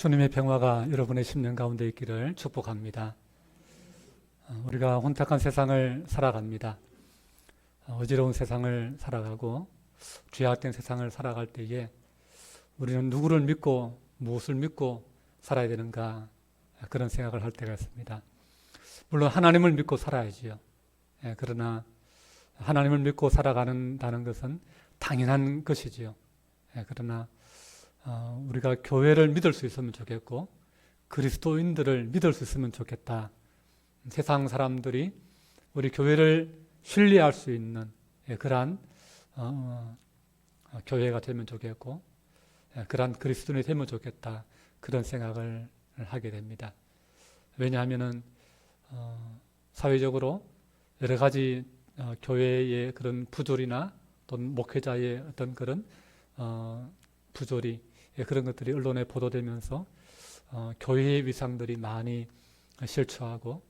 주님의 평화가 여러분의 심령 가운데 있기를 축복합니다. 우리가 혼탁한 세상을 살아갑니다. 어지러운 세상을 살아가고 죄악된 세상을 살아갈 때에 우리는 누구를 믿고 무엇을 믿고 살아야 되는가 그런 생각을 할 때가 있습니다. 물론 하나님을 믿고 살아야지요. 그러나 하나님을 믿고 살아가는다는 것은 당연한 것이지요. 그러나 우리가 교회를 믿을 수 있으면 좋겠고 그리스도인들을 믿을 수 있으면 좋겠다. 세상 사람들이 우리 교회를 신뢰할 수 있는 그러한 교회가 되면 좋겠고 그러한 그리스도인이 되면 좋겠다. 그런 생각을 하게 됩니다. 왜냐하면은 사회적으로 여러 가지 교회의 그런 부조리나 또는 목회자의 어떤 그런 부조리 그런 것들이 언론에 보도되면서 교회의 위상들이 많이 실추하고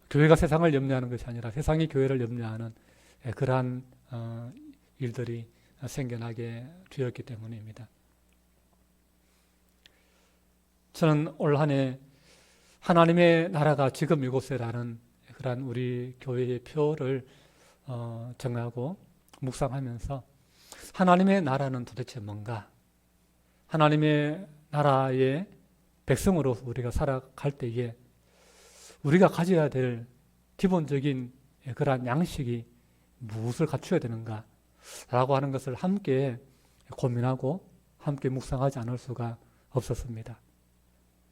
교회가 세상을 염려하는 것이 아니라 세상이 교회를 염려하는 그러한 일들이 생겨나게 되었기 때문입니다. 저는 올 한 해 하나님의 나라가 지금 이곳에라는 그러한 우리 교회의 표를 정하고 묵상하면서 하나님의 나라는 도대체 뭔가? 하나님의 나라의 백성으로서 우리가 살아갈 때에 우리가 가져야 될 기본적인 그러한 양식이 무엇을 갖춰야 되는가 라고 하는 것을 함께 고민하고 함께 묵상하지 않을 수가 없었습니다.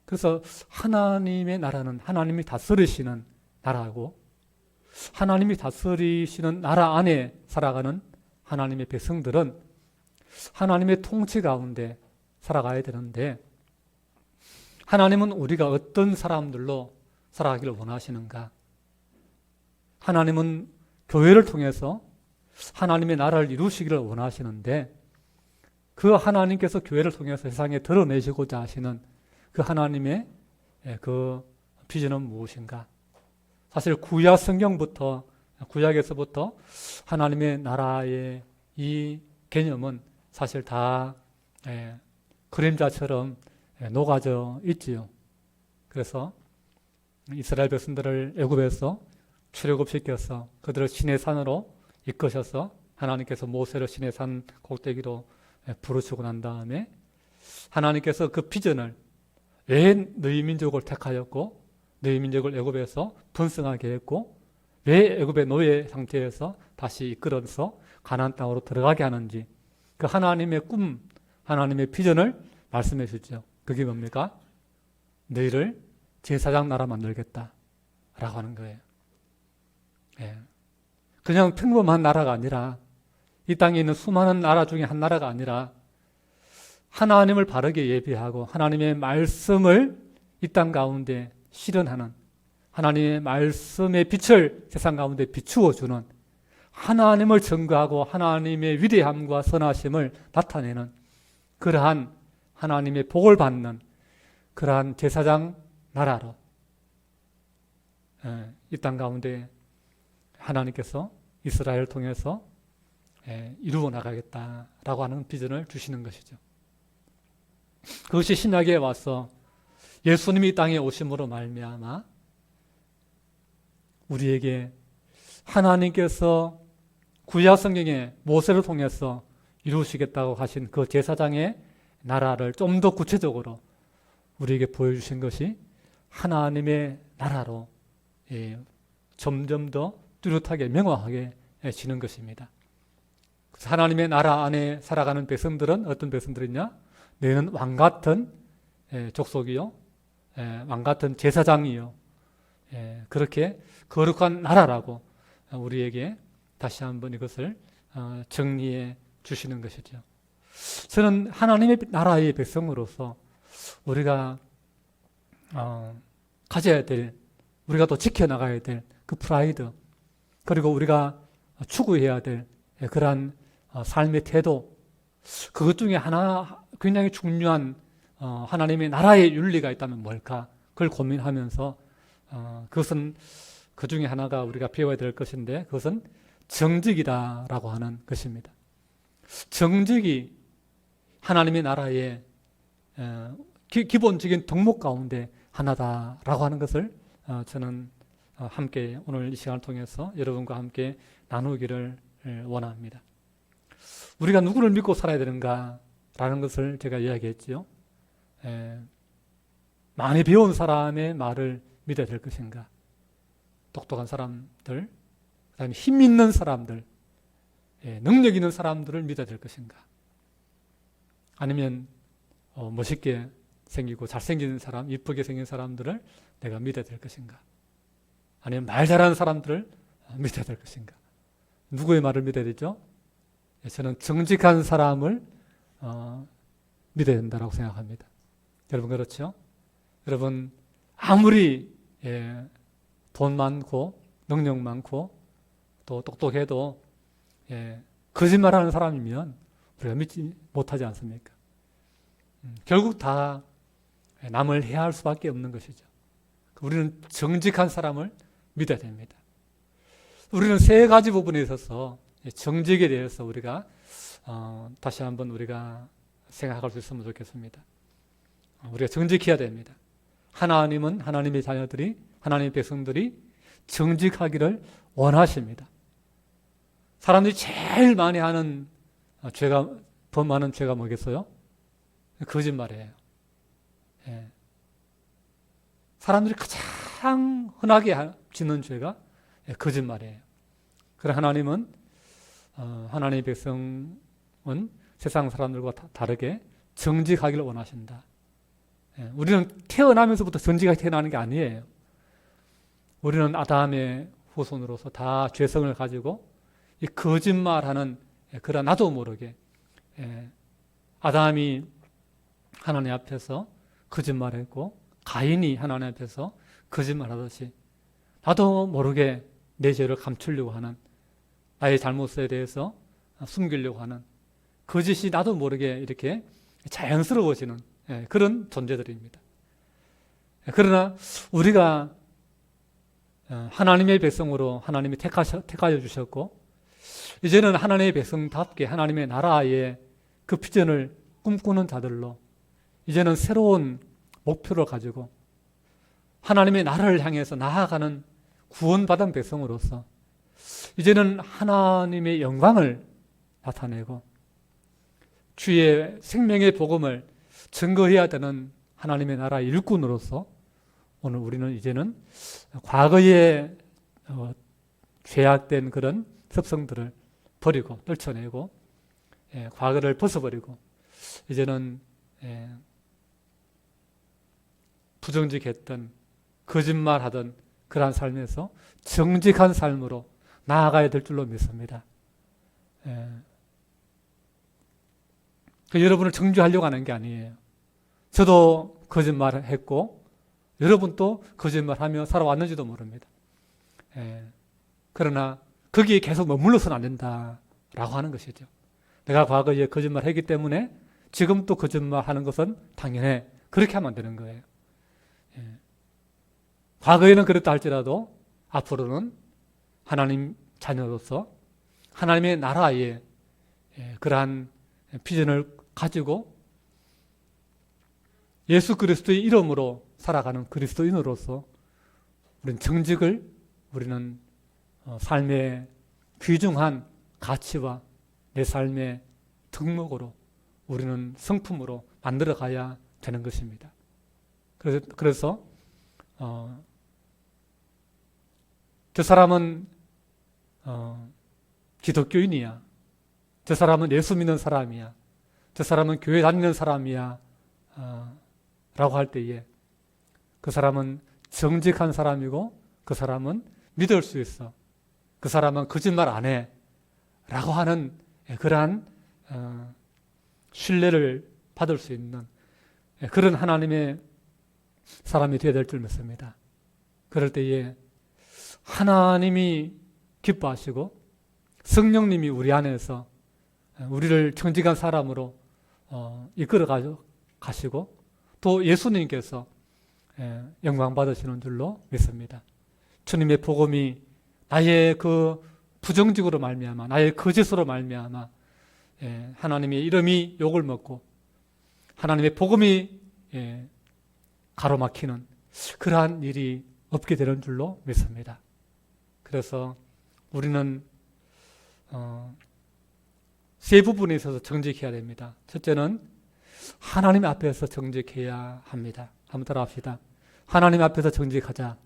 그래서 하나님의 나라는 하나님이 다스리시는 나라고 하나님이 다스리시는 나라 안에 살아가는 하나님의 백성들은 하나님의 통치 가운데 살아가야 되는데 하나님은 우리가 어떤 사람들로 살아가기를 원하시는가? 하나님은 교회를 통해서 하나님의 나라를 이루시기를 원하시는데 그 하나님께서 교회를 통해서 세상에 드러내시고자 하시는 그 하나님의 그 비전은 무엇인가? 사실 구약 성경부터 구약에서부터 하나님의 나라의 이 개념은 사실 다 그림자처럼 녹아져 있지요. 그래서 이스라엘 백성들을 애굽에서 출애굽시켜서 그들을 시내산으로 이끄셔서 하나님께서 모세를 시내산 꼭대기로 부르시고 난 다음에 하나님께서 그 비전을 왜 너희 민족을 택하였고 너희 민족을 애굽에서 번성하게 했고 왜 애굽의 노예 상태에서 다시 이끌어서 가나안 땅으로 들어가게 하는지 그 하나님의 꿈, 하나님의 비전을 말씀해 주죠. 그게 뭡니까? 너희를 제사장 나라 만들겠다 라고 하는 거예요. 그냥 평범한 나라가 아니라 이 땅에 있는 수많은 나라 중에 한 나라가 아니라 하나님을 바르게 예배하고 하나님의 말씀을 이 땅 가운데 실현하는 하나님의 말씀의 빛을 세상 가운데 비추어 주는 하나님을 증거하고 하나님의 위대함과 선하심을 나타내는 그러한 하나님의 복을 받는 그러한 제사장 나라로 이 땅 가운데 하나님께서 이스라엘을 통해서 이루어 나가겠다라고 하는 비전을 주시는 것이죠. 그것이 신약에 와서 예수님이 이 땅에 오심으로 말미암아 우리에게 하나님께서 구약 성경에 모세를 통해서 이루시겠다고 하신 그 제사장의 나라를 좀 더 구체적으로 우리에게 보여주신 것이 하나님의 나라로 점점 더 뚜렷하게 명확하게 지는 것입니다. 그래서 하나님의 나라 안에 살아가는 백성들은 어떤 백성들이냐? 너희는 왕같은 족속이요, 왕같은 제사장이요, 그렇게 거룩한 나라라고 우리에게 다시 한번 이것을 정리해 주시는 것이죠. 저는 하나님의 나라의 백성으로서 우리가 가져야 될, 우리가 또 지켜나가야 될 그 프라이드, 그리고 우리가 추구해야 될 그러한 삶의 태도, 그것 중에 하나 굉장히 중요한 하나님의 나라의 윤리가 있다면 뭘까? 그걸 고민하면서 그것은 그 중에 하나가 우리가 배워야 될 것인데 그것은 정직이다라고 하는 것입니다. 정직이 하나님의 나라의 기본적인 덕목 가운데 하나다라고 하는 것을 저는 함께 오늘 이 시간을 통해서 여러분과 함께 나누기를 원합니다. 우리가 누구를 믿고 살아야 되는가라는 것을 제가 이야기했지요. 많이 배운 사람의 말을 믿어야 될 것인가, 똑똑한 사람들, 그다음에 힘 있는 사람들, 능력 있는 사람들을 믿어야 될 것인가, 아니면 멋있게 생기고 잘생긴 사람, 이쁘게 생긴 사람들을 내가 믿어야 될 것인가, 아니면 말 잘하는 사람들을 믿어야 될 것인가. 누구의 말을 믿어야 되죠? 저는 정직한 사람을 믿어야 된다고 생각합니다. 여러분 그렇죠? 여러분 아무리 돈 많고 능력 많고 또 똑똑해도 거짓말하는 사람이면 우리가 믿지 못하지 않습니까? 결국 다 남을 해할 수밖에 없는 것이죠. 우리는 정직한 사람을 믿어야 됩니다. 우리는 세 가지 부분에 있어서 정직에 대해서 우리가 다시 한번 우리가 생각할 수 있으면 좋겠습니다. 우리가 정직해야 됩니다. 하나님은 하나님의 자녀들이, 하나님의 백성들이 정직하기를 원하십니다. 사람들이 제일 많이 하는 범하는 죄가 뭐겠어요? 거짓말이에요. 사람들이 가장 흔하게 짓는 죄가 거짓말이에요. 그러나 하나님은 하나님의 백성은 세상 사람들과 다르게 정직하기를 원하신다. 우리는 태어나면서부터 정직하게 태어나는 게 아니에요. 우리는 아담의 후손으로서 다 죄성을 가지고 이 거짓말하는 그런 나도 모르게 아담이 하나님 앞에서 거짓말했고 가인이 하나님 앞에서 거짓말하듯이 나도 모르게 내 죄를 감추려고 하는, 나의 잘못에 대해서 숨기려고 하는, 거짓이 나도 모르게 이렇게 자연스러워지는 그런 존재들입니다. 그러나 우리가 하나님의 백성으로 하나님이 택하여 주셨고 이제는 하나님의 백성답게 하나님의 나라의 그 비전을 꿈꾸는 자들로 이제는 새로운 목표를 가지고 하나님의 나라를 향해서 나아가는 구원받은 백성으로서 이제는 하나님의 영광을 나타내고 주의 생명의 복음을 증거해야 되는 하나님의 나라의 일꾼으로서 오늘 우리는 이제는 과거에 죄악된 그런 습성들을 버리고 떨쳐내고 과거를 벗어버리고 이제는 부정직했던 거짓말하던 그러한 삶에서 정직한 삶으로 나아가야 될 줄로 믿습니다. 여러분을 정죄하려고 하는 게 아니에요. 저도 거짓말을 했고 여러분도 거짓말하며 살아왔는지도 모릅니다. 그러나 거기에 계속 머물러서는 안 된다라고 하는 것이죠. 내가 과거에 거짓말했기 때문에 지금 또 거짓말하는 것은 당연해. 그렇게 하면 안 되는 거예요. 과거에는 그랬다 할지라도 앞으로는 하나님 자녀로서 하나님의 나라의 그러한 비전을 가지고 예수 그리스도의 이름으로 살아가는 그리스도인으로서 우리는 정직을 우리는 삶의 귀중한 가치와 내 삶의 덕목으로 우리는 성품으로 만들어 가야 되는 것입니다. 그래서 저 사람은 기독교인이야, 저 사람은 예수 믿는 사람이야, 저 사람은 교회 다니는 사람이야 라고 할 때에 그 사람은 정직한 사람이고 그 사람은 믿을 수 있어, 그 사람은 거짓말 안 해 라고 하는 그러한 신뢰를 받을 수 있는 그런 하나님의 사람이 되어야 될 줄 믿습니다. 그럴 때에 하나님이 기뻐하시고 성령님이 우리 안에서 우리를 정직한 사람으로 이끌어 가시고 또 예수님께서 영광 받으시는 줄로 믿습니다. 주님의 복음이 나의 그 부정직으로 말미암아 나의 거짓으로 말미암아 하나님의 이름이 욕을 먹고 하나님의 복음이 가로막히는 그러한 일이 없게 되는 줄로 믿습니다. 그래서 우리는 세 부분에 있어서 정직해야 됩니다. 첫째는 하나님 앞에서 정직해야 합니다. 한번 따라합시다. 하나님 앞에서 정직하자.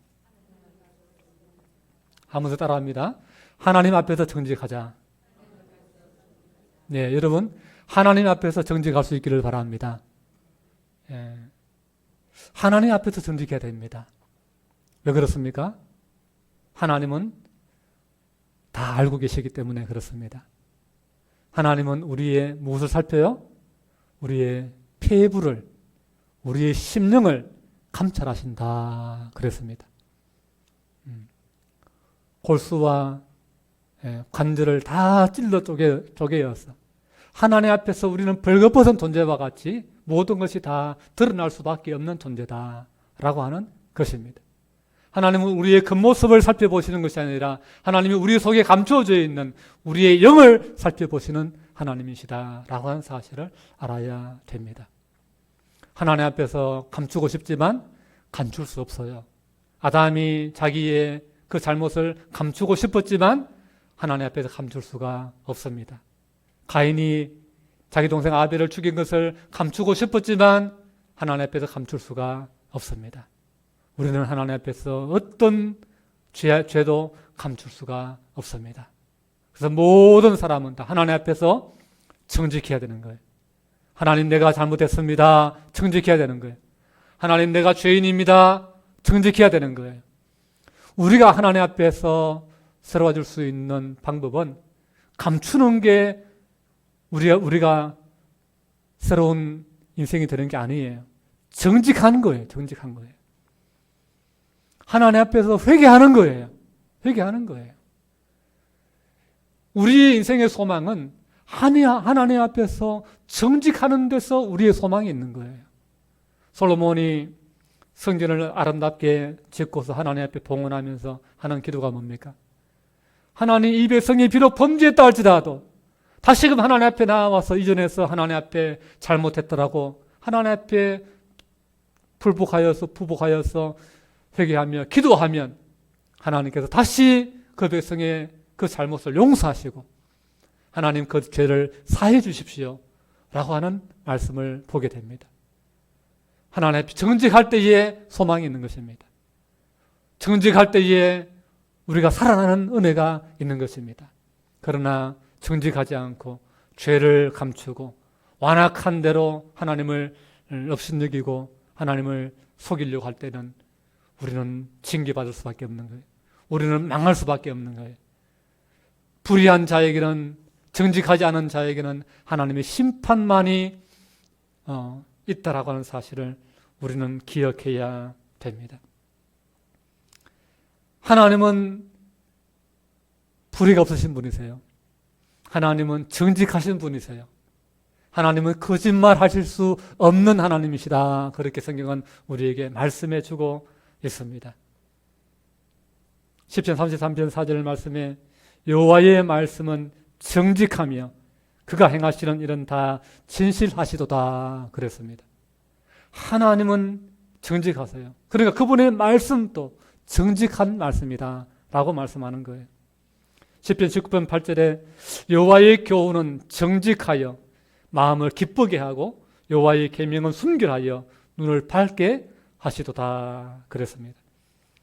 한번 더 따라합니다. 하나님 앞에서 정직하자. 네, 여러분 하나님 앞에서 정직할 수 있기를 바랍니다. 하나님 앞에서 정직해야 됩니다. 왜 그렇습니까? 하나님은 다 알고 계시기 때문에 그렇습니다. 하나님은 우리의 무엇을 살펴요? 우리의 폐부를, 우리의 심령을 감찰하신다 그랬습니다. 골수와 관절을 다 찔러 쪼개어서 하나님 앞에서 우리는 벌거벗은 존재와 같이 모든 것이 다 드러날 수밖에 없는 존재다라고 하는 것입니다. 하나님은 우리의 겉모습을 살펴보시는 것이 아니라 하나님이 우리 속에 감추어져 있는 우리의 영을 살펴보시는 하나님이시다라고 하는 사실을 알아야 됩니다. 하나님 앞에서 감추고 싶지만 감출 수 없어요. 아담이 자기의 그 잘못을 감추고 싶었지만 하나님 앞에서 감출 수가 없습니다. 가인이 자기 동생 아벨을 죽인 것을 감추고 싶었지만 하나님 앞에서 감출 수가 없습니다. 우리는 하나님 앞에서 어떤 죄도 감출 수가 없습니다. 그래서 모든 사람은 다 하나님 앞에서 정직해야 되는 거예요. 하나님 내가 잘못했습니다. 정직해야 되는 거예요. 하나님 내가 죄인입니다. 정직해야 되는 거예요. 우리가 하나님 앞에서 새로워질 수 있는 방법은 감추는 게 우리가 새로운 인생이 되는 게 아니에요. 정직한 거예요. 정직한 거예요. 하나님 앞에서 회개하는 거예요. 회개하는 거예요. 우리의 인생의 소망은 하나님 앞에서 정직하는 데서 우리의 소망이 있는 거예요. 솔로몬이 성전을 아름답게 짓고서 하나님 앞에 봉헌하면서 하는 기도가 뭡니까? 하나님 이 백성이 비록 범죄했다 할지라도 다시금 하나님 앞에 나와서 이전에서 하나님 앞에 잘못했더라고 하나님 앞에 부복하여서 회개하며 기도하면 하나님께서 다시 그 백성의 그 잘못을 용서하시고 하나님 그 죄를 사해 주십시오 라고 하는 말씀을 보게 됩니다. 하나님 앞에 정직할 때에 소망이 있는 것입니다. 정직할 때에 우리가 살아나는 은혜가 있는 것입니다. 그러나 정직하지 않고 죄를 감추고 완악한 대로 하나님을 업신여기고 하나님을 속이려고 할 때는 우리는 징계받을 수밖에 없는 거예요. 우리는 망할 수밖에 없는 거예요. 불의한 자에게는 정직하지 않은 자에게는 하나님의 심판만이 있다라고 하는 사실을 우리는 기억해야 됩니다. 하나님은 불의가 없으신 분이세요. 하나님은 정직하신 분이세요. 하나님은 거짓말 하실 수 없는 하나님이시다. 그렇게 성경은 우리에게 말씀해 주고 있습니다. 시편 33편 4절 말씀에 여호와의 말씀은 정직하며 그가 행하시는 일은 다 진실하시도다 그랬습니다. 하나님은 정직하세요. 그러니까 그분의 말씀도 정직한 말씀이다 라고 말씀하는 거예요. 시편 19편 8절에 여호와의 교훈은 정직하여 마음을 기쁘게 하고 여호와의 계명은 순결하여 눈을 밝게 하시도다 그랬습니다.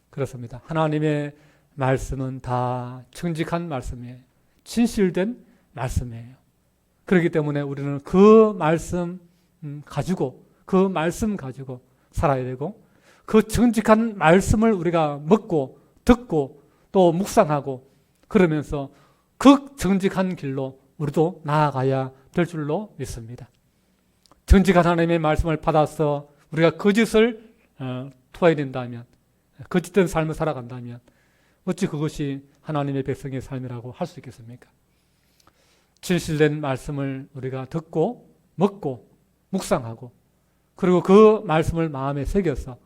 그렇습니다. 하나님의 말씀은 다 정직한 말씀이에요. 진실된 말씀이에요. 그렇기 때문에 우리는 그 말씀 가지고 살아야 되고 그 정직한 말씀을 우리가 먹고 듣고 또 묵상하고 그러면서 그 정직한 길로 우리도 나아가야 될 줄로 믿습니다. 정직한 하나님의 말씀을 받아서 우리가 거짓을 토해낸다면 거짓된 삶을 살아간다면 어찌 그것이 하나님의 백성의 삶이라고 할 수 있겠습니까? 진실된 말씀을 우리가 듣고 먹고 묵상하고 그리고 그 말씀을 마음에 새겨서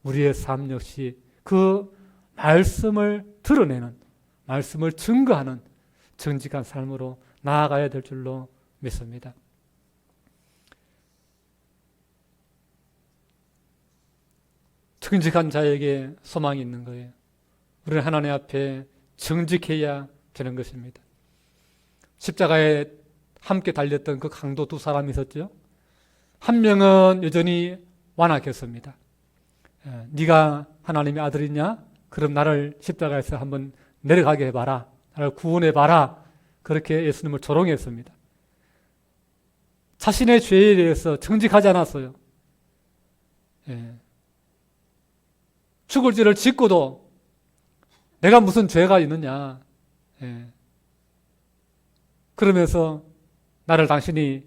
우리의 삶 역시 그 말씀을 드러내는 말씀을 증거하는 정직한 삶으로 나아가야 될 줄로 믿습니다. 정직한 자에게 소망이 있는 거예요. 우리는 하나님 앞에 정직해야 되는 것입니다. 십자가에 함께 달렸던 그 강도 두 사람이 있었죠. 한 명은 여전히 완악했습니다. 네가 하나님의 아들이냐? 그럼 나를 십자가에서 한번 내려가게 해봐라. 나를 구원해봐라. 그렇게 예수님을 조롱했습니다. 자신의 죄에 대해서 정직하지 않았어요. 죽을 죄를 짓고도 내가 무슨 죄가 있느냐. 그러면서 나를 당신이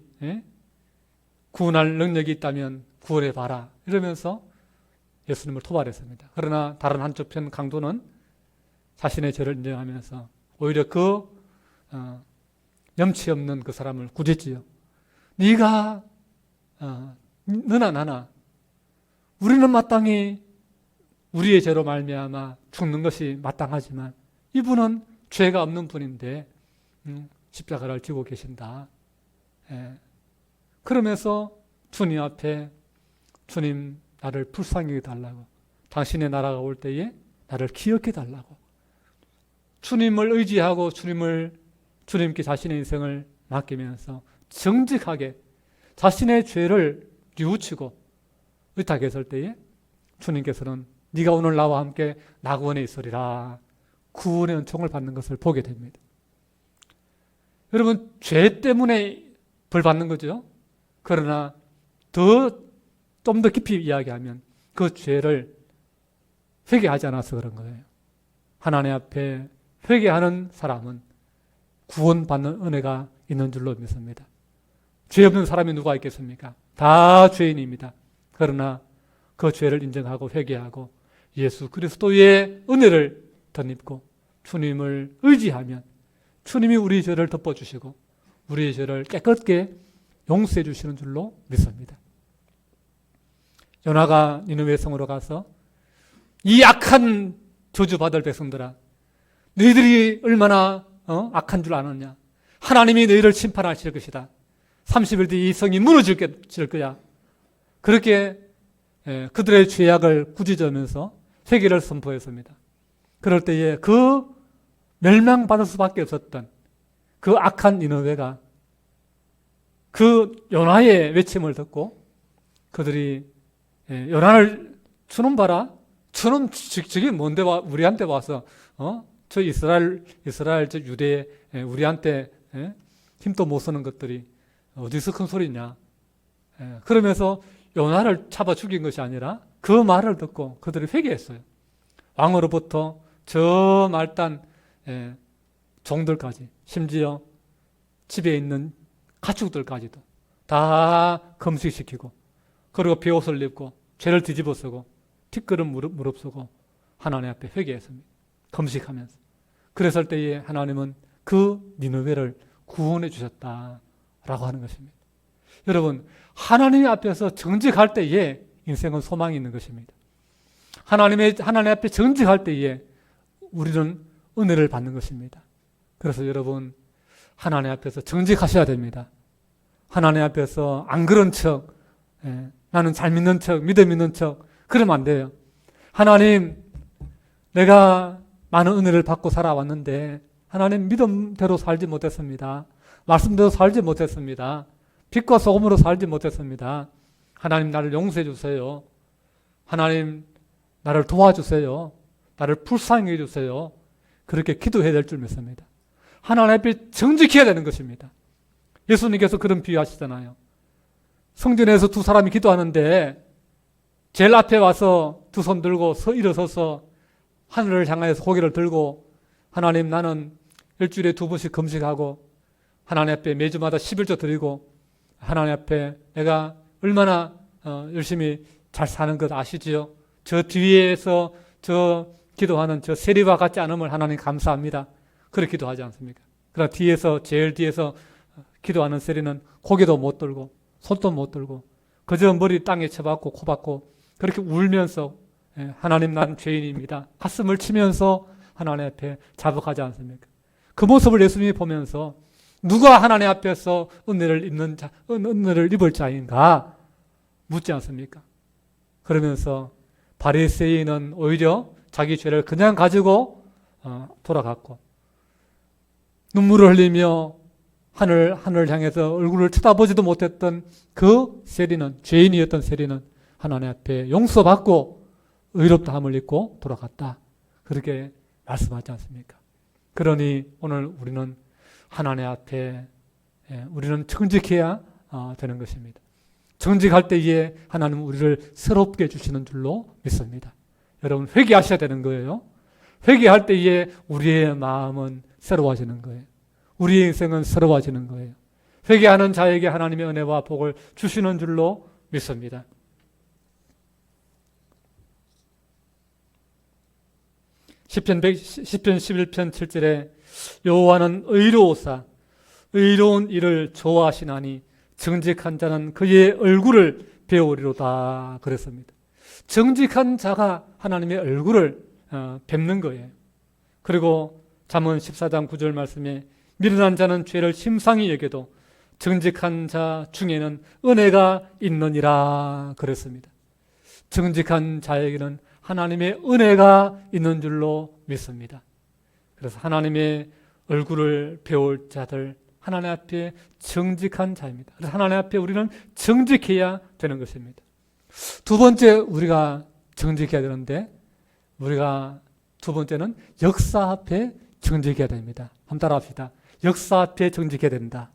구원할 능력이 있다면 구원해봐라. 이러면서 예수님을 토발했습니다. 그러나 다른 한쪽 강도는 자신의 죄를 인정하면서 오히려 그 염치 없는 그 사람을 꾸짖지요. 네가 너나 나나 우리는 마땅히 우리의 죄로 말미암아 죽는 것이 마땅하지만 이분은 죄가 없는 분인데 십자가를 지고 계신다. 그러면서 주님 앞에 주님 나를 불쌍히 해달라고, 당신의 나라가 올 때에 나를 기억해 달라고, 주님을 의지하고 주님께 자신의 인생을 맡기면서 정직하게 자신의 죄를 뉘우치고 의탁했을 때에 주님께서는 네가 오늘 나와 함께 낙원에 있으리라 구원의 은총을 받는 것을 보게 됩니다. 여러분, 죄 때문에 벌 받는 거죠. 그러나 좀 더 깊이 이야기하면 그 죄를 회개하지 않아서 그런 거예요. 하나님 앞에 회개하는 사람은 구원받는 은혜가 있는 줄로 믿습니다. 죄 없는 사람이 누가 있겠습니까? 다 죄인입니다. 그러나 그 죄를 인정하고 회개하고 예수 그리스도의 은혜를 덧입고 주님을 의지하면 주님이 우리 죄를 덮어주시고 우리의 죄를 깨끗게 용서해 주시는 줄로 믿습니다. 요나가 니느웨 성으로 가서 이 악한 저주받을 백성들아, 너희들이 얼마나 악한 줄 아느냐. 하나님이 너희를 심판하실 것이다. 30일 뒤에 이 성이 무너질 거야. 그렇게 그들의 죄악을 꾸짖으면서 회개를 선포했습니다. 그럴 때에 그 멸망받을 수밖에 없었던 그 악한 니느웨가 그 요나의 외침을 듣고 그들이 요나를 주는 봐라. 주는 저게 뭔데 우리한테 와서 저 이스라엘 저 유대 우리한테 힘도 못 쓰는 것들이 어디서 큰 소리냐. 그러면서 요나를 잡아 죽인 것이 아니라 그 말을 듣고 그들이 회개했어요. 왕으로부터 저 말단 종들까지, 심지어 집에 있는 가축들까지도 다 금식시키고, 그리고 베옷을 입고 죄를 뒤집어 쓰고 티끌은 무릅쓰고 하나님 앞에 회개했습니다. 금식하면서. 그랬을 때에 하나님은 그 니느웨를 구원해 주셨다라고 하는 것입니다. 여러분, 하나님 앞에서 정직할 때에 인생은 소망이 있는 것입니다. 하나님 앞에 정직할 때에 우리는 은혜를 받는 것입니다. 그래서 여러분, 하나님 앞에서 정직하셔야 됩니다. 하나님 앞에서 안 그런 척, 나는 잘 믿는 척, 믿음 있는 척, 그러면 안 돼요. 하나님, 내가 많은 은혜를 받고 살아왔는데 하나님 믿음대로 살지 못했습니다. 말씀대로 살지 못했습니다. 빛과 소금으로 살지 못했습니다. 하나님, 나를 용서해 주세요. 하나님, 나를 도와주세요. 나를 불쌍히 해주세요. 그렇게 기도해야 될 줄 믿습니다. 하나님 앞에 정직해야 되는 것입니다. 예수님께서 그런 비유하시잖아요. 성전에서 두 사람이 기도하는데 제일 앞에 와서 두 손 들고 일어서서 하늘을 향하여서 고개를 들고, 하나님, 나는 일주일에 2번씩 금식하고 하나님 앞에 매주마다 11조 드리고 하나님 앞에 내가 얼마나 열심히 잘 사는 것 아시지요? 저 뒤에서 저 기도하는 저 세리와 같지 않음을 하나님 감사합니다. 그렇게 기도하지 않습니까? 그러나 제일 뒤에서 기도하는 세리는 고개도 못 들고 손도 못 들고 그저 머리 땅에 쳐박고 코박고 그렇게 울면서 하나님, 난 죄인입니다. 가슴을 치면서 하나님 앞에 자복하지 않습니까? 그 모습을 예수님이 보면서 누가 하나님 앞에서 은혜를 입을 자인가 묻지 않습니까? 그러면서 바리새인은 오히려 자기 죄를 그냥 가지고 돌아갔고, 눈물을 흘리며 하늘을 향해서 얼굴을 쳐다보지도 못했던 그 세리는, 죄인이었던 세리는 하나님 앞에 용서받고 의롭다함을 입고 돌아갔다. 그렇게 말씀하지 않습니까? 그러니 오늘 우리는 하나님 앞에 우리는 정직해야 되는 것입니다. 정직할 때에 하나님은 우리를 새롭게 주시는 줄로 믿습니다. 여러분 회개하셔야 되는 거예요. 회개할 때에 우리의 마음은 새로워지는 거예요. 우리의 인생은 새로워지는 거예요. 회개하는 자에게 하나님의 은혜와 복을 주시는 줄로 믿습니다. 시편 11편 7절에 여호와는 의로우사 의로운 일을 좋아하시나니 정직한 자는 그의 얼굴을 배우리로다 그랬습니다. 정직한 자가 하나님의 얼굴을 뵙는 거예요. 그리고 잠언 14장 9절 말씀에 미련한 자는 죄를 심상히 여겨도 정직한 자 중에는 은혜가 있느니라 그랬습니다. 정직한 자에게는 하나님의 은혜가 있는 줄로 믿습니다. 그래서 하나님의 얼굴을 배울 자들, 하나님 앞에 정직한 자입니다. 그래서 하나님 앞에 우리는 정직해야 되는 것입니다. 두 번째 우리가 정직해야 되는데, 우리가 두 번째는 역사 앞에 정직해야 됩니다. 한번 따라합시다. 역사 앞에 정직해야 된다.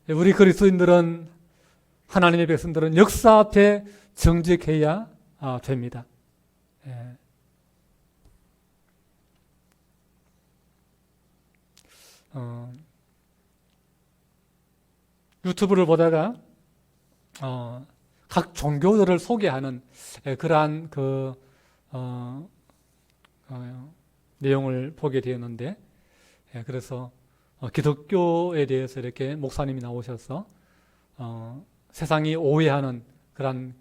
우리 그리스도인들은, 하나님의 백성들은 역사 앞에 정직해야 됩니다. 유튜브를 보다가 각 종교들을 소개하는 그러한 내용을 보게 되었는데, 그래서 기독교에 대해서 이렇게 목사님이 나오셔서 세상이 오해하는 그런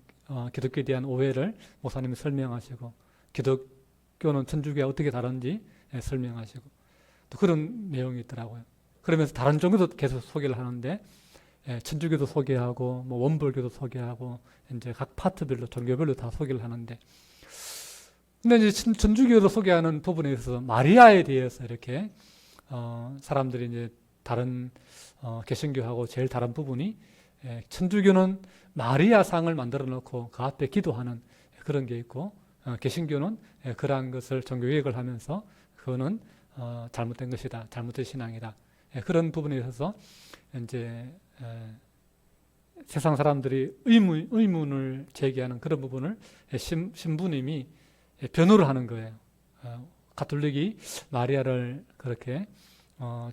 기독교에 대한 오해를 목사님이 설명하시고, 기독교는 천주교와 어떻게 다른지 설명하시고, 또 그런 내용이 있더라고요. 그러면서 다른 종교도 계속 소개를 하는데, 천주교도 소개하고, 뭐 원불교도 소개하고, 이제 각 파트별로 종교별로 다 소개를 하는데, 근데 이제 천주교를 소개하는 부분에 있어서 마리아에 대해서 이렇게 사람들이 이제 다른 개신교하고 제일 다른 부분이, 천주교는 마리아상을 만들어 놓고 그 앞에 기도하는 그런 게 있고, 개신교는 그러한 것을 종교개혁을 하면서 그거는 잘못된 것이다, 잘못된 신앙이다, 그런 부분에 있어서 이제 세상 사람들이 의문을 제기하는 그런 부분을 신부님이 변호를 하는 거예요. 가톨릭이 마리아를 그렇게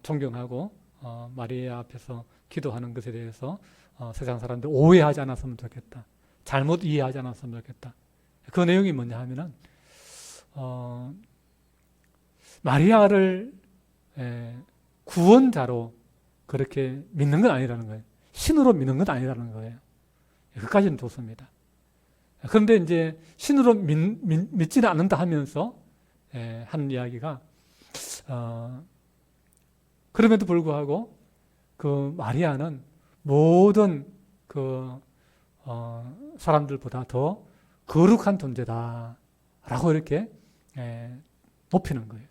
존경하고 마리아 앞에서 기도하는 것에 대해서 세상 사람들 오해하지 않았으면 좋겠다, 잘못 이해하지 않았으면 좋겠다. 그 내용이 뭐냐 하면은 마리아를 구원자로 그렇게 믿는 건 아니라는 거예요. 신으로 믿는 건 아니라는 거예요. 그까지는 좋습니다. 그런데 이제 신으로 믿지는 않는다 하면서 하는 이야기가, 그럼에도 불구하고 그 마리아는 모든 그 사람들보다 더 거룩한 존재다라고 이렇게 높이는 거예요.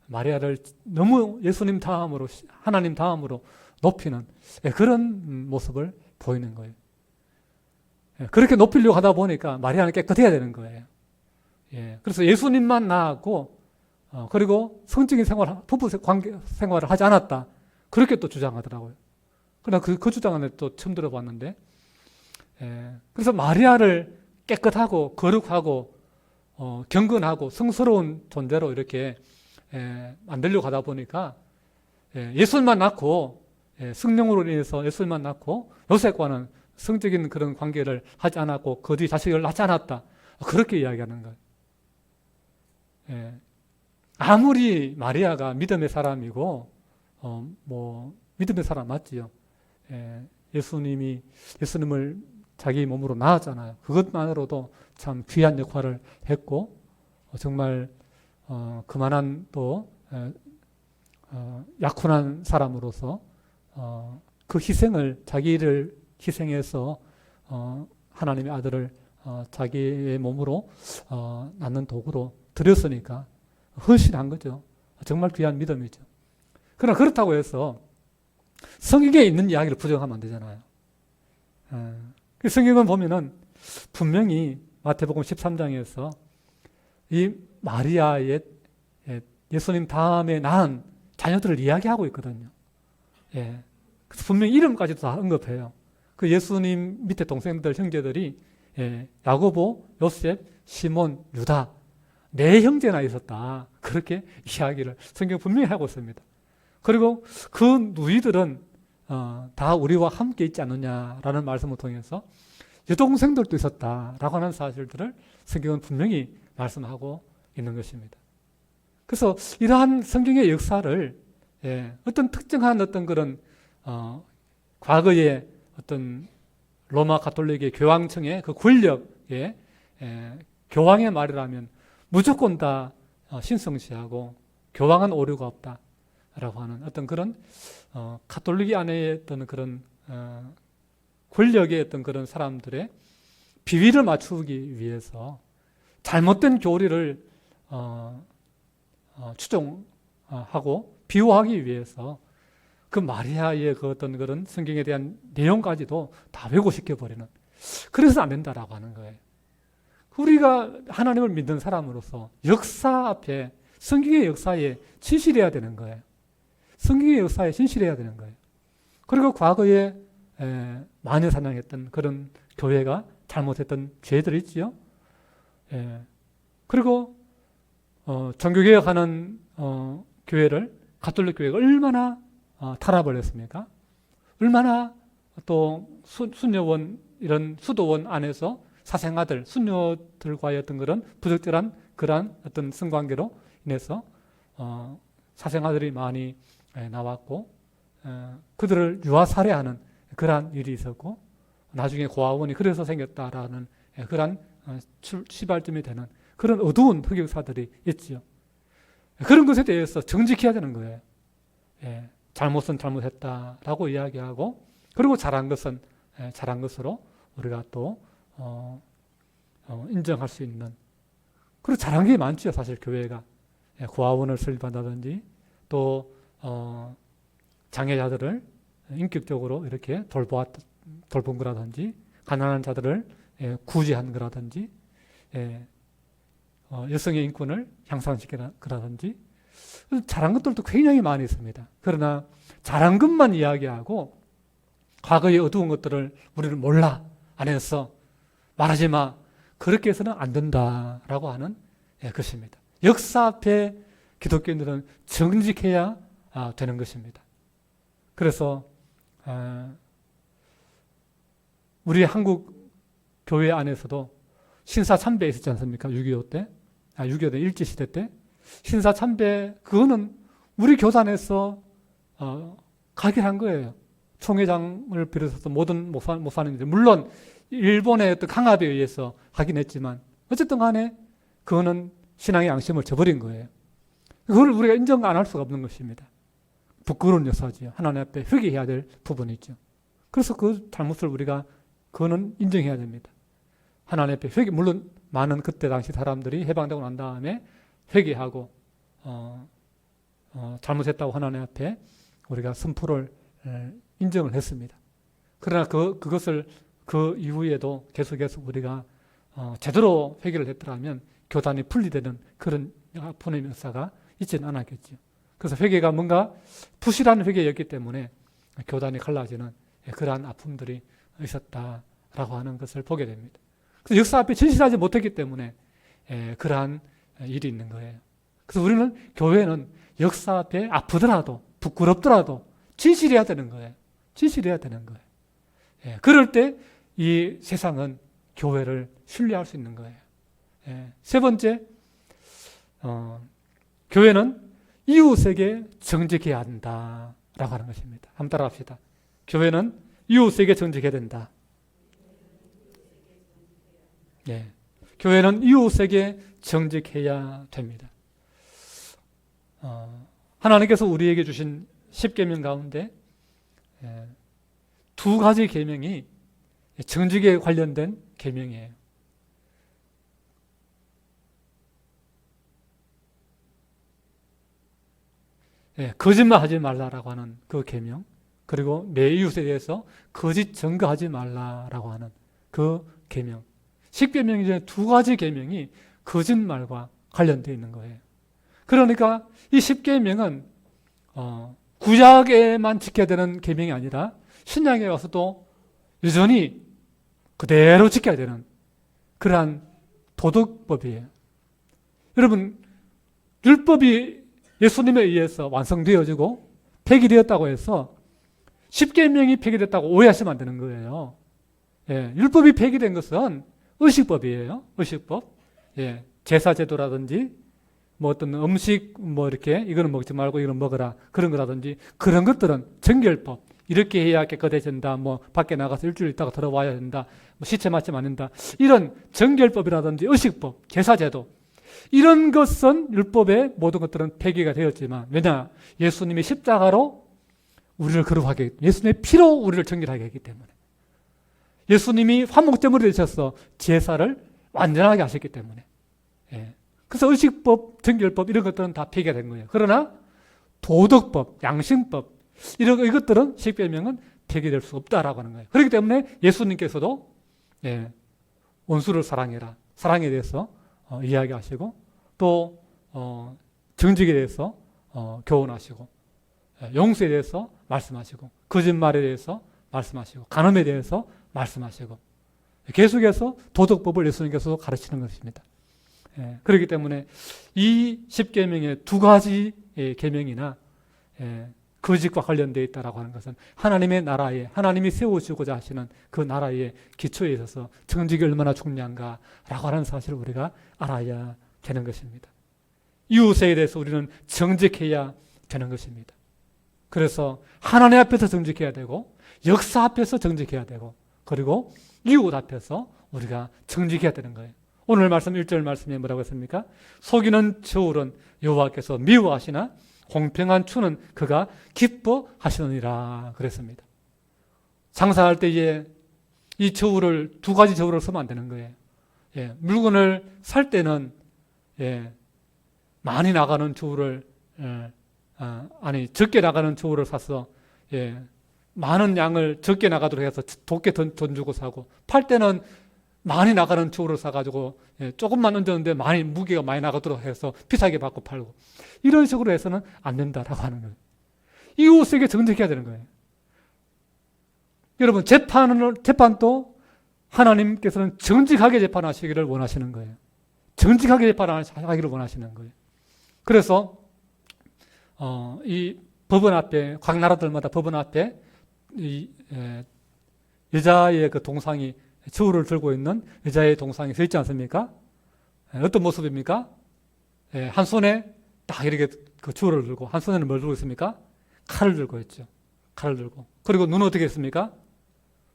마리아를 너무 예수님 다음으로, 하나님 다음으로 높이는 그런 모습을 보이는 거예요. 그렇게 높이려고 하다 보니까 마리아는 깨끗해야 되는 거예요. 그래서 예수님만 낳았고, 그리고 성적인 생활, 부부 관계 생활을 하지 않았다, 그렇게 또 주장하더라고요. 그러나 그 주장은 또 처음 들어봤는데, 그래서 마리아를 깨끗하고 거룩하고 경건하고 성스러운 존재로 이렇게 만들려고 하다 보니까 예술만 낳고, 성령으로 인해서 예술만 낳고 요셉과는 성적인 그런 관계를 하지 않았고 그 뒤 자식을 낳지 않았다, 그렇게 이야기하는 거예요. 아무리 마리아가 믿음의 사람이고 뭐 믿음의 사람 맞지요. 예수님을 자기 몸으로 낳았잖아요. 그것만으로도 참 귀한 역할을 했고, 정말 그만한 또 약혼한 사람으로서 그 희생을, 자기를 희생해서 하나님의 아들을 자기의 몸으로 낳는 도구로 드렸으니까 헌신한 거죠. 정말 귀한 믿음이죠. 그러나 그렇다고 해서 성경에 있는 이야기를 부정하면 안 되잖아요. 성경은 보면은 분명히 마태복음 13장에서 이 마리아의 예수님 다음에 낳은 자녀들을 이야기하고 있거든요. 예. 그래서 분명히 이름까지도 다 언급해요. 그 예수님 밑에 동생들, 형제들이 야고보, 요셉, 시몬, 유다 네 형제나 있었다. 그렇게 이야기를 성경 분명히 하고 있습니다. 그리고 그 누이들은 다 우리와 함께 있지 않느냐라는 말씀을 통해서 여동생들도 있었다라고 하는 사실들을 성경은 분명히 말씀하고 있는 것입니다. 그래서 이러한 성경의 역사를 어떤 특정한 어떤 그런 과거의 어떤 로마 가톨릭의 교황청의 그 권력의 교황의 말이라면 무조건 다 신성시하고 교황은 오류가 없다라고 하는 어떤 그런 가톨릭 안에 어떤 그런 권력의 어떤 그런 사람들의 비위를 맞추기 위해서 잘못된 교리를 추종하고 비호하기 위해서 그 마리아의 그 어떤 그런 성경에 대한 내용까지도 다 왜곡시켜버리는, 그래서 안 된다라고 하는 거예요. 우리가 하나님을 믿는 사람으로서 역사 앞에 성경의 역사에 진실해야 되는 거예요. 성경의 역사에 진실해야 되는 거예요. 그리고 과거에 마녀 사냥했던 그런 교회가 잘못했던 죄들이 있지요. 그리고 종교개혁하는 교회를, 가톨릭 교회가 얼마나 탄압을 했습니까? 얼마나 또 순녀원, 이런 수도원 안에서 사생아들, 순녀들과의 어떤 그런 부적절한 그러한 어떤 성관계로 인해서 사생아들이 많이 나왔고 그들을 유아 살해하는 그러한 일이 있었고, 나중에 고아원이 그래서 생겼다라는 그러한 시발점이 되는 그런 어두운 흑역사들이 있지요. 그런 것에 대해서 정직해야 되는 거예요. 잘못은 잘못했다라고 이야기하고, 그리고 잘한 것은 잘한 것으로 우리가 또 인정할 수 있는, 그리고 잘한 게 많죠. 사실 교회가 고아원을 설립한다든지 또 장애자들을 인격적으로 이렇게 돌본 거라든지, 가난한 자들을 구제한 거라든지, 여성의 인권을 향상시키는 거라든지, 잘한 것들도 굉장히 많이 있습니다. 그러나 잘한 것만 이야기하고 과거의 어두운 것들을 우리는 몰라, 안 했어, 말하지 마, 그렇게 해서는 안 된다라고 하는 것입니다. 역사 앞에 기독교인들은 정직해야 되는 것입니다. 그래서 우리 한국 교회 안에서도 신사참배 있었지 않습니까? 6.25 때, 6.25 일제시대 때 신사참배, 그거는 우리 교단에서 가결한 거예요. 총회장을 비롯해서 모든 목사님들, 물론 일본의 어떤 강압에 의해서 하긴 했지만 어쨌든 간에 그거는 신앙의 양심을 저버린 거예요. 그걸 우리가 인정 안 할 수가 없는 것입니다. 부끄러운 역사지요. 하나님 앞에 회개해야 될 부분이죠. 그래서 그 잘못을 우리가 그거는 인정해야 됩니다. 하나님 앞에 회개, 물론 많은 그때 당시 사람들이 해방되고 난 다음에 회개하고 잘못했다고 하나님 앞에 우리가 선포를 인정을 했습니다. 그러나 그것을 그 이후에도 계속해서 우리가 제대로 회개를 했더라면 교단이 분리되는 그런 아픔의 역사가 있지는 않았겠죠. 그래서 회개가 뭔가 부실한 회개였기 때문에 교단이 갈라지는 그러한 아픔들이 있었다라고 하는 것을 보게 됩니다. 그래서 역사 앞에 진실하지 못했기 때문에 그러한 일이 있는 거예요. 그래서 우리는, 교회는 역사 앞에 아프더라도 부끄럽더라도 진실해야 되는 거예요. 진실해야 되는 거예요. 그럴 때 이 세상은 교회를 신뢰할 수 있는 거예요. 세 번째, 교회는 이웃에게 정직해야 한다라고 하는 것입니다. 한번 따라합시다. 교회는 이웃에게 정직해야 된다. 교회는 이웃에게 정직해야 됩니다. 하나님께서 우리에게 주신 10계명 가운데 2가지 계명이 정직에 관련된 계명이에요. 거짓말하지 말라라고 하는 그 계명, 그리고 내 이웃에 대해서 거짓 증거하지 말라라고 하는 그 계명. 10계명 중에 두 가지 계명이 거짓말과 관련되어 있는 거예요. 그러니까 이 10계명은 구약에만 지켜야 되는 계명이 아니라 신약에 와서도 여전히 그대로 지켜야 되는 그러한 도덕법이에요. 여러분, 율법이 예수님에 의해서 완성되어지고 폐기되었다고 해서 10계명이 폐기됐다고 오해하시면 안 되는 거예요. 율법이 폐기된 것은 의식법이에요. 의식법. 제사제도라든지 뭐 어떤 음식 뭐 이렇게 이거는 먹지 말고 이거는 먹어라 그런 거라든지 그런 것들은 정결법. 이렇게 해야 깨끗해진다. 뭐 밖에 나가서 일주일 있다가 들어와야 된다. 뭐 시체 맞지 않는다. 이런 정결법이라든지 의식법, 제사제도 이런 것은 율법의 모든 것들은 폐기가 되었지만 왜냐? 예수님이 십자가로 우리를 거룩하게 예수님의 피로 우리를 정결하게 했기 때문에 예수님이 화목제물이 되셔서 제사를 완전하게 하셨기 때문에 그래서 의식법, 정결법 이런 것들은 다 폐기가 된 거예요. 그러나 도덕법, 양심법 이것들은 10계명은 폐기될 수 없다라고 하는 거예요. 그렇기 때문에 예수님께서도 원수를 사랑해라. 사랑에 대해서 이야기하시고 또 정직에 대해서 교훈하시고 용서에 대해서 말씀하시고 거짓말에 대해서 말씀하시고 간음에 대해서 말씀하시고 계속해서 도덕법을 예수님께서 가르치는 것입니다. 그렇기 때문에 이 10계명의 두 가지 계명이나 거짓과 관련되어 있다고 하는 것은 하나님의 나라에 하나님이 세우시고자 하시는 그 나라의 기초에 있어서 정직이 얼마나 중요한가라고 하는 사실을 우리가 알아야 되는 것입니다. 이웃에 대해서 우리는 정직해야 되는 것입니다. 그래서 하나님 앞에서 정직해야 되고 역사 앞에서 정직해야 되고 그리고 이웃 앞에서 우리가 정직해야 되는 거예요. 오늘 말씀 1절 말씀에 뭐라고 했습니까? 속이는 저울은 여호와께서 미워하시나 공평한 추는 그가 기뻐하시느니라 그랬습니다. 장사할 때에 이 저울을 두 가지 저울을 쓰면 안 되는 거예요. 물건을 살 때는 많이 나가는 저울을 적게 나가는 저울을 사서 많은 양을 적게 나가도록 해서 좋게 돈 주고 사고 팔 때는 많이 나가는 저울을 사가지고 조금만 얹었는데 무게가 많이 나가도록 해서 비싸게 받고 팔고 이런 식으로 해서는 안 된다라고 하는 거예요. 이웃에게 정직해야 되는 거예요. 여러분 재판도 하나님께서는 정직하게 재판하시기를 원하시는 거예요. 정직하게 재판하기를 원하시는 거예요. 그래서 이 법원 앞에 각 나라들마다 법원 앞에 이 여자의 그 동상이 저울을 들고 있는 여자의 동상이 서 있지 않습니까? 어떤 모습입니까? 한 손에 딱 이렇게 그 저울을 들고 한 손에는 뭘 들고 있습니까? 칼을 들고 있죠. 칼을 들고. 그리고 눈은 어떻게 했습니까?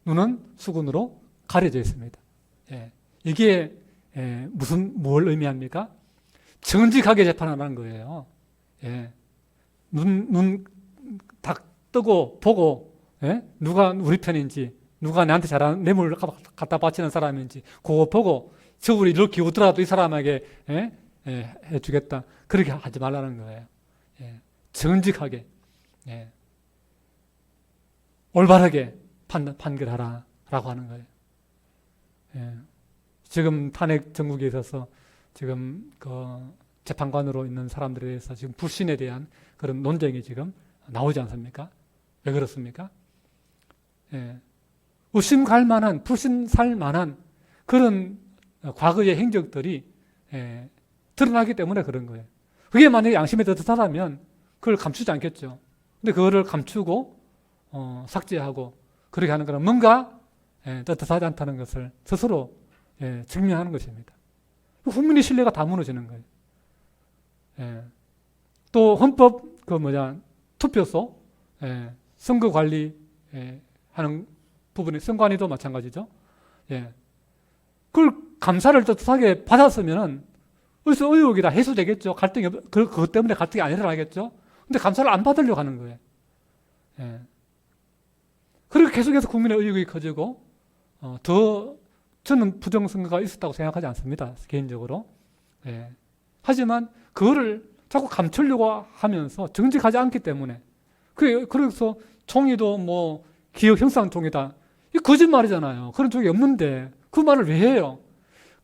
눈은 수건으로 가려져 있습니다. 이게 뭘 의미합니까? 정직하게 재판하는 거예요. 눈 딱 뜨고 보고 누가 우리 편인지 누가 나한테 잘하는 뇌물을 갖다 바치는 사람인지 그거 보고 저울이 이렇게 오더라도 이 사람에게 해주겠다. 그렇게 하지 말라는 거예요. 정직하게 올바르게 판결하라 라고 하는 거예요. 지금 탄핵 정국에 있어서 지금 그 재판관으로 있는 사람들에 대해서 지금 불신에 대한 그런 논쟁이 지금 나오지 않습니까? 왜 그렇습니까? 의심 갈 만한, 불신 살 만한 그런 과거의 행적들이 드러나기 때문에 그런 거예요. 그게 만약에 양심에 떳떳하다면 그걸 감추지 않겠죠. 근데 그거를 감추고 삭제하고 그렇게 하는 거는 뭔가 떳떳하지 않다는 것을 스스로 증명하는 것입니다. 국민의 신뢰가 다 무너지는 거예요. 또 헌법 투표소 선거 관리 하는 부분이 선관위도 마찬가지죠. 그걸 감사를 떳떳하게 받았으면은 어디서 의혹이 다 해소되겠죠. 갈등이 그것 때문에 갈등이 안 일어나겠죠. 근데 감사를 안 받으려고 하는 거예요. 그렇게 계속해서 국민의 의혹이 커지고 저는 부정선거가 있었다고 생각하지 않습니다. 개인적으로. 하지만 그거를 자꾸 감추려고 하면서 정직하지 않기 때문에. 그래서 종이도 뭐 기업 형상 종이다. 이 거짓말이잖아요. 그런 종이 없는데 그 말을 왜 해요?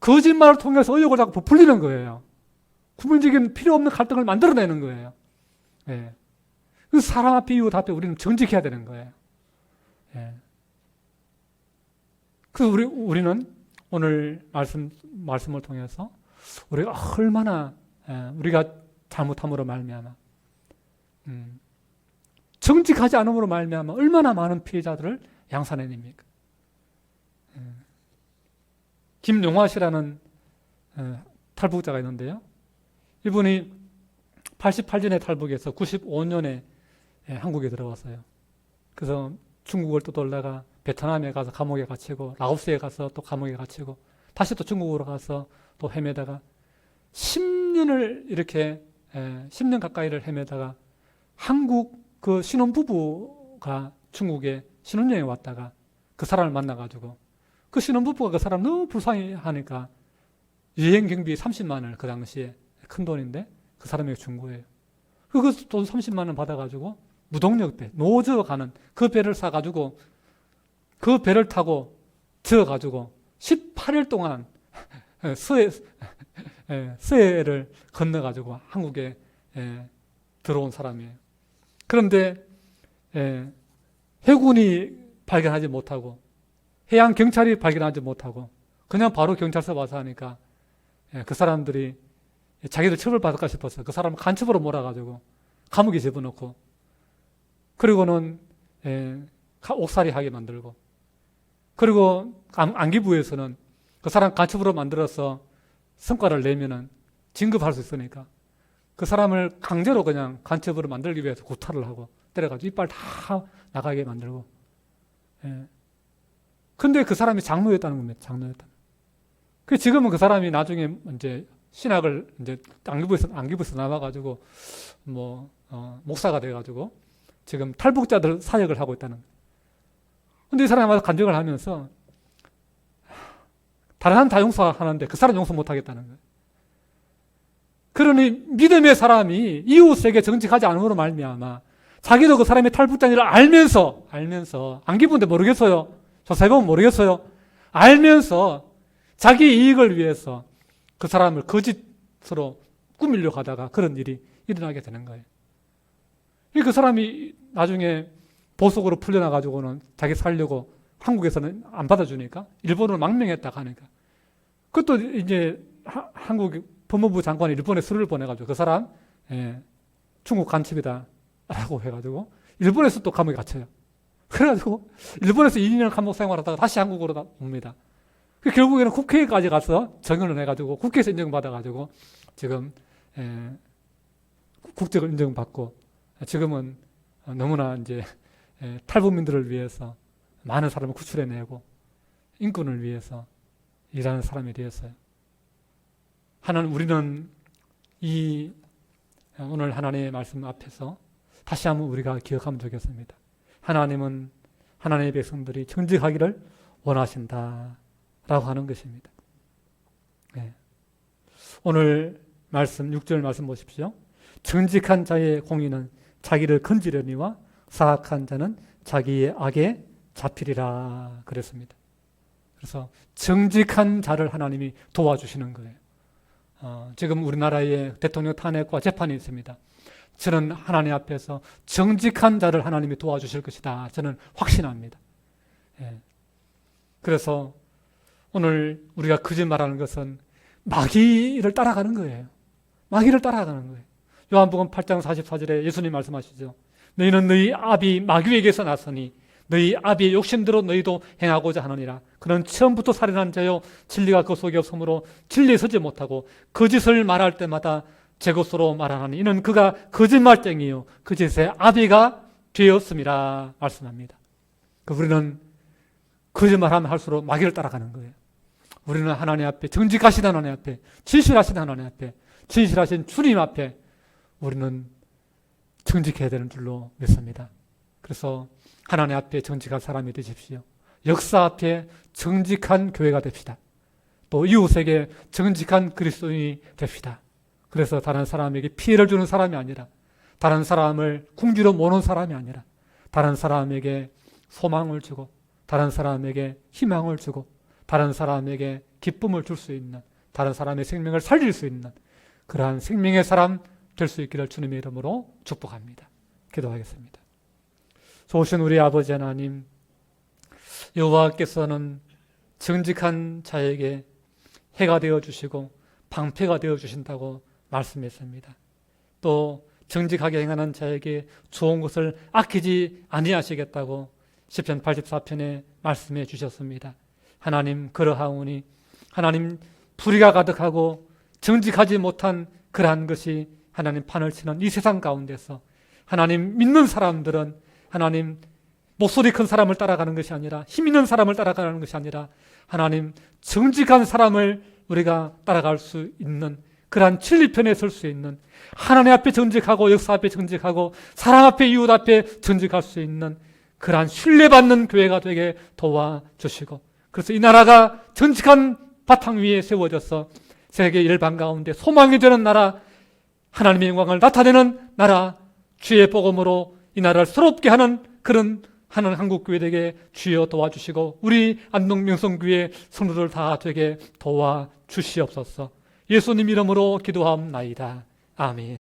거짓말을 통해서 의욕을 자꾸 부풀리는 거예요. 국민적인 필요 없는 갈등을 만들어내는 거예요. 예. 그래서 사람 앞에 이웃 앞에 우리는 정직해야 되는 거예요. 예. 그래서 우리는 오늘 말씀을 통해서 우리가 얼마나 우리가 잘못함으로 말미암아 정직하지 않음으로 말미암아 얼마나 많은 피해자들을 양산해냅니까? 김용화 씨라는 탈북자가 있는데요. 이분이 88년에 탈북해서 95년에 한국에 들어왔어요. 그래서 중국을 또 돌다가 베트남에 가서 감옥에 갇히고 라오스에 가서 또 감옥에 갇히고 다시 또 중국으로 가서 또 헤매다가 10년을 이렇게 10년 가까이를 헤매다가 한국 그 신혼부부가 중국에 신혼여행에 왔다가 그 사람을 만나가지고 그 신혼부부가 그 사람 너무 불쌍히 하니까 여행 경비 30만 원을 그 당시에 큰 돈인데 그 사람에게 준 거예요. 그 돈 30만 원 받아가지고 무동력 배, 노저 가는 그 배를 사가지고 그 배를 타고 저어가지고 18일 동안 서해를 건너가지고 한국에 들어온 사람이에요. 그런데 해군이 발견하지 못하고 해양 경찰이 발견하지 못하고 그냥 바로 경찰서 와서 하니까 그 사람들이 자기들 처벌받을까 싶어서 그 사람을 간첩으로 몰아가지고 감옥에 집어넣고 그리고는 옥살이 하게 만들고 그리고 안기부에서는 그 사람 간첩으로 만들어서 성과를 내면은 진급할 수 있으니까 그 사람을 강제로 그냥 간첩으로 만들기 위해서 구타를 하고 때려가지고 이빨 다 나가게 만들고. 근데 그 사람이 장로였다는 겁니다. 장로였다. 그 지금은 그 사람이 나중에 이제 신학을 이제 안기부에서 나와가지고 목사가 돼가지고 지금 탈북자들 사역을 하고 있다는 거예요. 근데 이 사람이 와서 간증을 하면서 다른 한 다 용서하는데 그 사람 용서 못 하겠다는 거예요. 그러니 믿음의 사람이 이웃에게 정직하지 않음으로 말미암아 자기도 그 사람의 탈북자인 줄 알면서 안기부인데 모르겠어요. 조사해보면 모르겠어요. 알면서 자기 이익을 위해서 그 사람을 거짓으로 꾸미려고 하다가 그런 일이 일어나게 되는 거예요. 그 사람이 나중에 보석으로 풀려나가지고는 자기 살려고 한국에서는 안 받아주니까 일본으로 망명했다고 하니까 그것도 이제 한국 법무부 장관이 일본에 서류를 보내가지고 그 사람 중국 간첩이다 라고 해가지고 일본에서 또 감옥에 갇혀요. 그래가지고 일본에서 2년 감옥 생활하다가 다시 한국으로 옵니다. 결국에는 국회까지 가서 정연을 해가지고 국회에서 인정받아가지고 지금 국적을 인정받고 지금은 너무나 이제 탈북민들을 위해서 많은 사람을 구출해내고 인권을 위해서 일하는 사람이 되었어요. 우리는 이 오늘 하나님의 말씀 앞에서 다시 한번 우리가 기억하면 좋겠습니다. 하나님은 하나님의 백성들이 정직하기를 원하신다 라고 하는 것입니다. 오늘 말씀 6절 말씀 보십시오. 정직한 자의 공의는 자기를 건지려니와 사악한 자는 자기의 악에 잡히리라 그랬습니다. 그래서 정직한 자를 하나님이 도와주시는 거예요. 지금 우리나라에 대통령 탄핵과 재판이 있습니다. 저는 하나님 앞에서 정직한 자를 하나님이 도와주실 것이다. 저는 확신합니다. 그래서 오늘 우리가 거짓말하는 것은 마귀를 따라가는 거예요. 마귀를 따라가는 거예요. 요한복음 8장 44절에 예수님 말씀하시죠. 너희는 너희 아비 마귀에게서 났으니 너희 아비의 욕심대로 너희도 행하고자 하느니라. 그는 처음부터 살인한 자요 진리가 그 속에 없으므로 진리에 서지 못하고 거짓을 말할 때마다 제 것으로 말하나니 이는 그가 거짓말쟁이요 거짓의 아비가 되었음이라 말씀합니다. 우리는 거짓말하면 할수록 마귀를 따라가는 거예요. 우리는 하나님 앞에 정직하신 하나님 앞에 진실하신 하나님 앞에 진실하신 주님 앞에 우리는 정직해야 되는 줄로 믿습니다. 그래서 하나님 앞에 정직한 사람이 되십시오. 역사 앞에 정직한 교회가 됩시다. 또 이웃에게 정직한 그리스도인이 됩시다. 그래서 다른 사람에게 피해를 주는 사람이 아니라, 다른 사람을 궁지로 모는 사람이 아니라, 다른 사람에게 소망을 주고, 다른 사람에게 희망을 주고, 다른 사람에게 기쁨을 줄 수 있는, 다른 사람의 생명을 살릴 수 있는 그러한 생명의 사람 될 수 있기를 주님의 이름으로 축복합니다. 기도하겠습니다. 좋으신 우리 아버지 하나님, 여호와께서는 정직한 자에게 해가 되어 주시고 방패가 되어 주신다고 말씀했습니다. 또 정직하게 행하는 자에게 좋은 것을 아끼지 아니하시겠다고 시편 84편에 말씀해 주셨습니다. 하나님, 그러하오니 하나님, 불의가 가득하고 정직하지 못한 그러한 것이 하나님 판을 치는 이 세상 가운데서 하나님 믿는 사람들은 하나님 목소리 큰 사람을 따라가는 것이 아니라, 힘 있는 사람을 따라가는 것이 아니라 하나님 정직한 사람을 우리가 따라갈 수 있는 그러한 진리편에 설 수 있는, 하나님 앞에 정직하고 역사 앞에 정직하고 사람 앞에 이웃 앞에 정직할 수 있는 그러한 신뢰받는 교회가 되게 도와주시고, 그래서 이 나라가 정직한 바탕 위에 세워져서 세계 일반 가운데 소망이 되는 나라, 하나님의 영광을 나타내는 나라, 주의 복음으로 이 나라를 새롭게 하는 그런 하는 한국교회 되게 주여 도와주시고, 우리 안동명성교회 성도들 다 되게 도와주시옵소서. 예수님 이름으로 기도하옵나이다. 아멘.